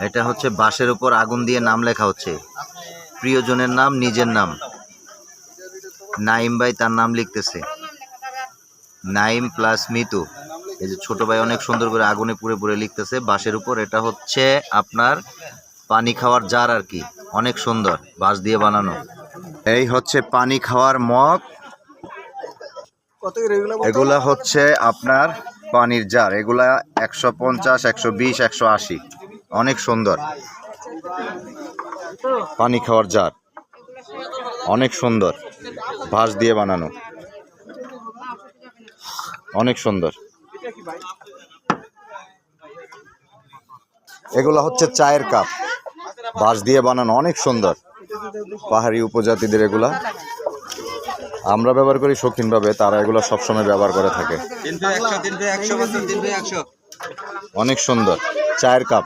এটা হচ্ছে বাঁশের উপর আগুন দিয়ে নাম লেখা হচ্ছে, প্রিয়জনের নাম, নিজের নাম। নাইম ভাই তার নাম লিখতেছে, নাইম প্লাস মিতু। এই যে ছোট ভাই অনেক সুন্দর করে আগুনে পুড়ে পুড়ে লিখতেছে বাঁশের উপর। এটা হচ্ছে আপনার পানি খাওয়ার জার আর কি, অনেক সুন্দর বাঁশ দিয়ে বানানো। এই হচ্ছে পানি খাওয়ার মগ। এগুলা হচ্ছে আপনার পানির জার, এগুলা 150, 120, 180, অনেক সুন্দর পানি খাওয়ার জার, অনেক সুন্দর বাঁশ দিয়ে বানানো, অনেক সুন্দর। এগুলা হচ্ছে চায়ের কাপ, বাঁশ দিয়ে বানানো, অনেক সুন্দর। পাহাড়ি উপজাতিদের এগুলা, আমরা ব্যবহার করি শৌখিনভাবে, তারা এগুলো সবসময় ব্যবহার করে থাকে। অনেক সুন্দর চায়ের কাপ।